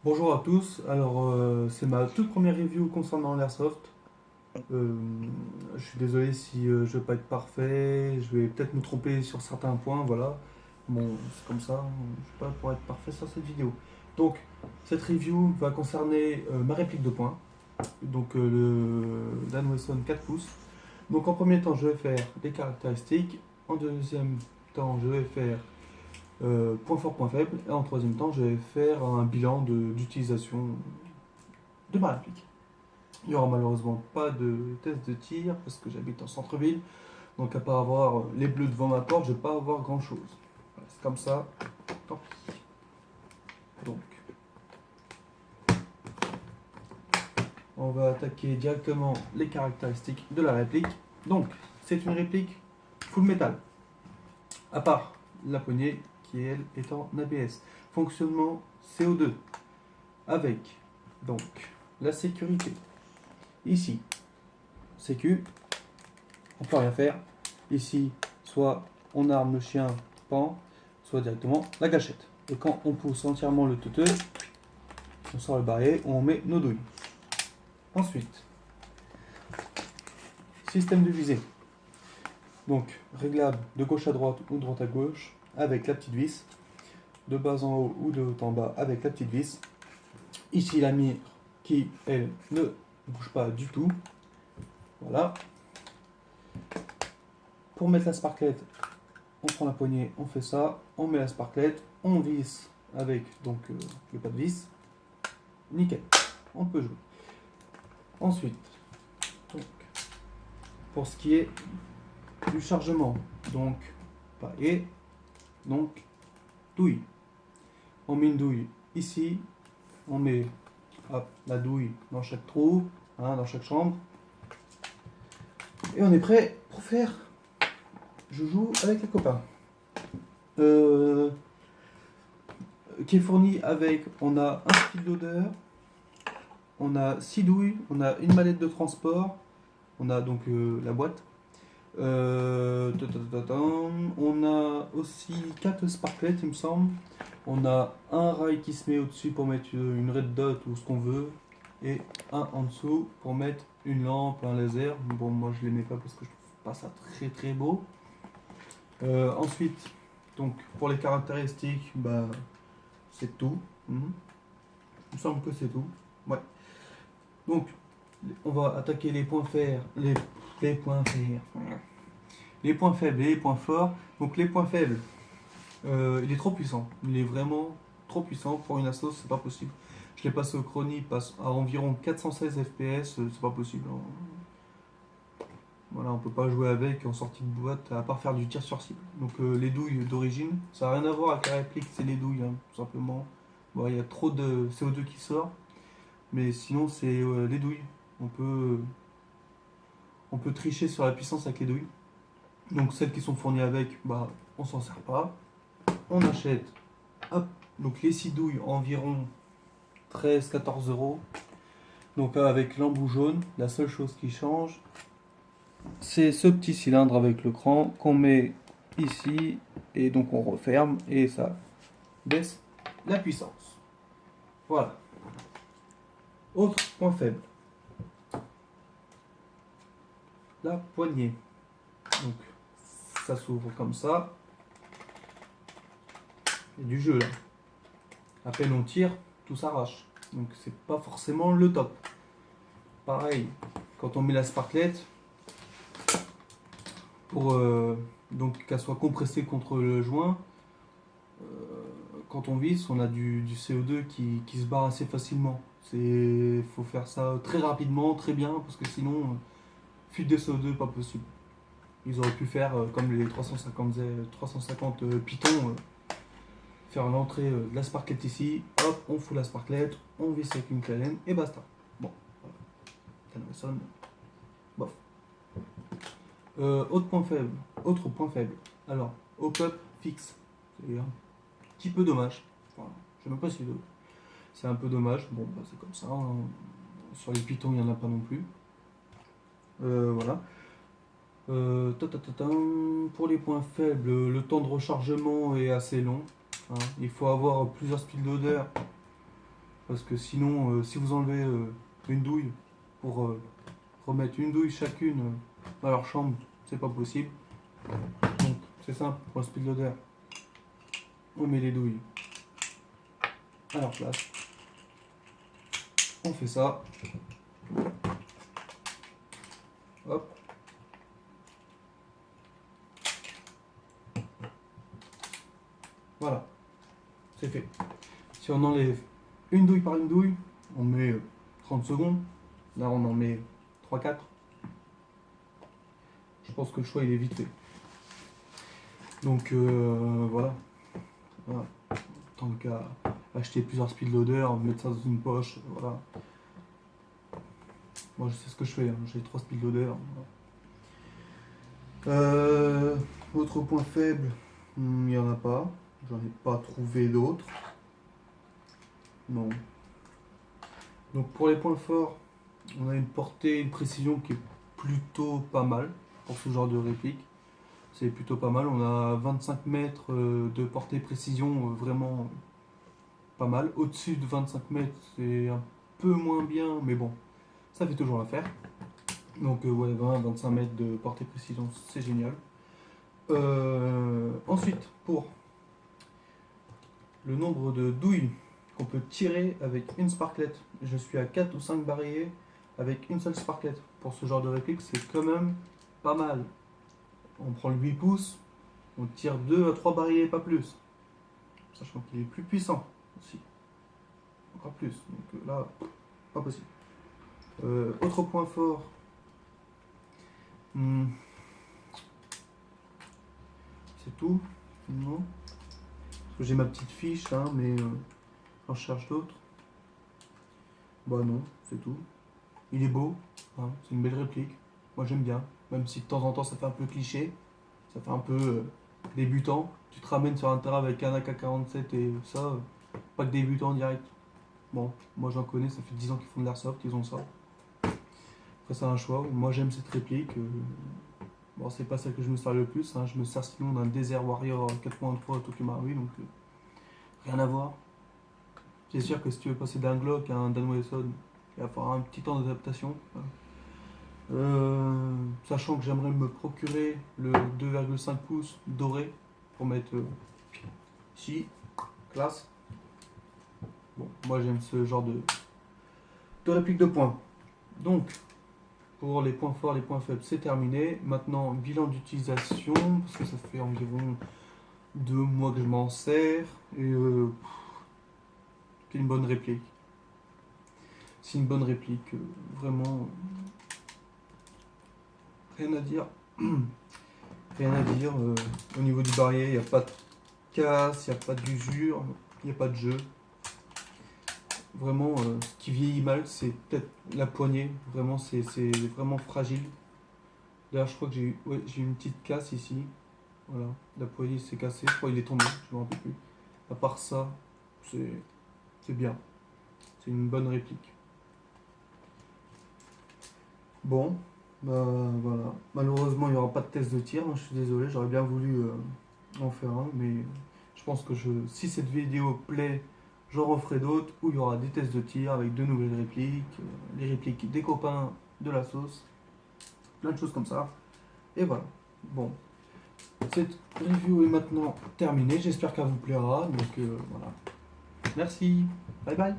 Bonjour à tous, alors c'est ma toute première review concernant l'Airsoft. Euh, je suis désolé si je vais pas être parfait, je vais peut-être me tromper sur certains points, voilà. Bon, c'est comme ça, je suis pas pour être parfait sur cette vidéo. Donc, cette review va concerner ma réplique de poing, donc le Dan Wesson 4 pouces. Donc en premier temps, je vais faire des caractéristiques, en deuxième temps, je vais faire point fort, point faible. Et en troisième temps, je vais faire un bilan d'utilisation de ma réplique. Il n'y aura malheureusement pas de test de tir parce que j'habite en centre-ville. Donc à part avoir les bleus devant ma porte, je ne vais pas avoir grand chose. Voilà, c'est comme ça. Tant pis. Donc on va attaquer directement les caractéristiques de la réplique. Donc c'est une réplique full metal. À part la poignée qui elle est en ABS. Fonctionnement CO2 avec donc la sécurité. Ici, sécu, on peut rien faire. Ici, soit on arme le chien pan, soit directement la gâchette. Et quand on pousse entièrement le teuteux, on sort le barillet, on met nos douilles. Ensuite, système de visée. Donc, réglable de gauche à droite ou de droite à gauche avec la petite vis. De bas en haut ou de haut en bas avec la petite vis. Ici, la mire qui, elle, ne bouge pas du tout. Voilà. Pour mettre la sparklette, on prend la poignée, on fait ça, on met la sparklette, on visse avec donc le pas de vis. Nickel, on peut jouer. Ensuite, donc, pour ce qui est du chargement, donc pareil, donc douille. On met une douille ici, on met hop, la douille dans chaque trou, hein, dans chaque chambre, et on est prêt pour faire je joue avec les copains. Qui est fourni avec, on a un style d'odeur, on a 6 douilles, on a une mallette de transport, on a donc la boîte. On a aussi 4 sparklets, il me semble. On a un rail qui se met au-dessus pour mettre une red dot ou ce qu'on veut. Et un en dessous pour mettre une lampe, un laser. Bon, moi je les mets pas parce que je trouve pas ça très très beau. Ensuite, donc pour les caractéristiques, bah, c'est tout. Il me semble que c'est tout. Ouais. Donc, on va attaquer les points faibles, les points faibles. Les points faibles et les points forts. Donc les points faibles, il est trop puissant. Il est vraiment trop puissant. Pour une Asos, c'est pas possible. Je l'ai passé au chrono, il passe à environ 416 FPS, c'est pas possible. Voilà, on peut pas jouer avec en sortie de boîte à part faire du tir sur cible. Donc les douilles d'origine, ça n'a rien à voir avec la réplique, c'est les douilles, hein, tout simplement. Bon, il y a trop de CO2 qui sort, mais sinon c'est les douilles. On peut tricher sur la puissance avec les douilles. Donc celles qui sont fournies avec, bah, on s'en sert pas. On achète, hop, donc les 6 douilles environ 13-14 euros. Donc avec l'embout jaune, la seule chose qui change, c'est ce petit cylindre avec le cran qu'on met ici et donc on referme et ça baisse la puissance. Voilà. Autre point faible, la poignée. Donc ça s'ouvre comme ça. Il y a du jeu là. À peine on tire, tout s'arrache. Donc c'est pas forcément le top. Pareil, quand on met la sparklette, pour donc qu'elle soit compressée contre le joint, euh, quand on visse, on a du CO2 qui se barre assez facilement. Il faut faire ça très rapidement, très bien, parce que sinon, fuite de CO2, pas possible. Ils auraient pu faire comme les 350 Python, faire l'entrée de la sparklette ici, hop, on fout la sparklette, on visse avec une clé Allen et basta. Bon, voilà. Canvasson, bof. Autre point faible. Alors, hop-up fixe. C'est un petit peu dommage. Voilà. Je sais même pas si c'est un peu dommage. Bon, bah, c'est comme ça, hein. Sur les pitons, il n'y en a pas non plus. Voilà. Pour les points faibles, le temps de rechargement est assez long, hein. Il faut avoir plusieurs styles d'odeur Parce que sinon, si vous enlevez une douille pour remettre une douille chacune dans leur chambre, c'est pas possible. Donc c'est simple, pour un speed loader, on met les douilles à leur place. On fait ça. Hop. Voilà, c'est fait. Si on enlève une douille par une douille, on met 30 secondes. Là, on en met 3-4. Je pense que le choix, il est vite fait. Donc, voilà. Voilà. Tant qu'à acheter plusieurs speed loaders, mettre ça dans une poche, voilà. Moi, je sais ce que je fais. Hein. J'ai 3 speed loaders. Voilà. Autre point faible, il n'y en a pas. J'en ai pas trouvé d'autres. Non. Donc pour les points forts, on a une portée, une précision qui est plutôt pas mal pour ce genre de réplique. C'est plutôt pas mal. On a 25 mètres de portée précision vraiment pas mal. Au-dessus de 25 mètres, c'est un peu moins bien, mais bon, ça fait toujours l'affaire. Donc ouais, 20-25 mètres de portée précision, c'est génial. Ensuite, pour le nombre de douilles qu'on peut tirer avec une sparklette, je suis à 4 ou 5 barillet avec une seule sparklette. Pour ce genre de réplique, c'est quand même pas mal. On prend le 8 pouces, on tire 2 à 3 barillets, pas plus. Sachant qu'il est plus puissant aussi. Encore plus. Donc là, pas possible. Autre point fort. C'est tout? Non? Parce que j'ai ma petite fiche, hein, mais j'en cherche d'autres. Bah non, c'est tout. Il est beau, hein, c'est une belle réplique. Moi j'aime bien, même si de temps en temps ça fait un peu cliché, ça fait un peu débutant. Tu te ramènes sur un terrain avec un AK-47 et ça, pas que débutant direct. Bon, moi j'en connais, ça fait 10 ans qu'ils font de l'airsoft, ils ont ça. Après c'est un choix, moi j'aime cette réplique. Bon, c'est pas celle que je me sers le plus, hein. Je me sers sinon d'un Desert Warrior 4.3 Tokyo Marui, donc rien à voir. C'est sûr que si tu veux passer d'un Glock à un Dan Wesson, il va falloir un petit temps d'adaptation. Sachant que j'aimerais me procurer le 2,5 pouces doré pour mettre ici, classe. Bon, moi j'aime ce genre de réplique de points. Donc, pour les points forts, les points faibles, c'est terminé. Maintenant, bilan d'utilisation, parce que ça fait environ 2 mois que je m'en sers. Et c'est une bonne réplique. C'est une bonne réplique. Vraiment, rien à dire. Rien à dire. Au niveau du barillet, il n'y a pas de casse, il n'y a pas d'usure, il n'y a pas de jeu. Vraiment, ce qui vieillit mal, c'est peut-être la poignée. Vraiment, c'est vraiment fragile. D'ailleurs, je crois que j'ai une petite casse ici. Voilà, la poignée s'est cassée. Je crois qu'il est tombé, je ne me rappelle plus. À part ça, c'est bien. C'est une bonne réplique. Bon, bah voilà. Malheureusement, il n'y aura pas de test de tir. Hein, je suis désolé, j'aurais bien voulu en faire un, mais je pense que si cette vidéo plaît, j'en referai d'autres où il y aura des tests de tir avec de nouvelles répliques, les répliques des copains de la sauce, plein de choses comme ça. Et voilà. Bon, cette review est maintenant terminée. J'espère qu'elle vous plaira. Donc voilà. Merci. Bye bye.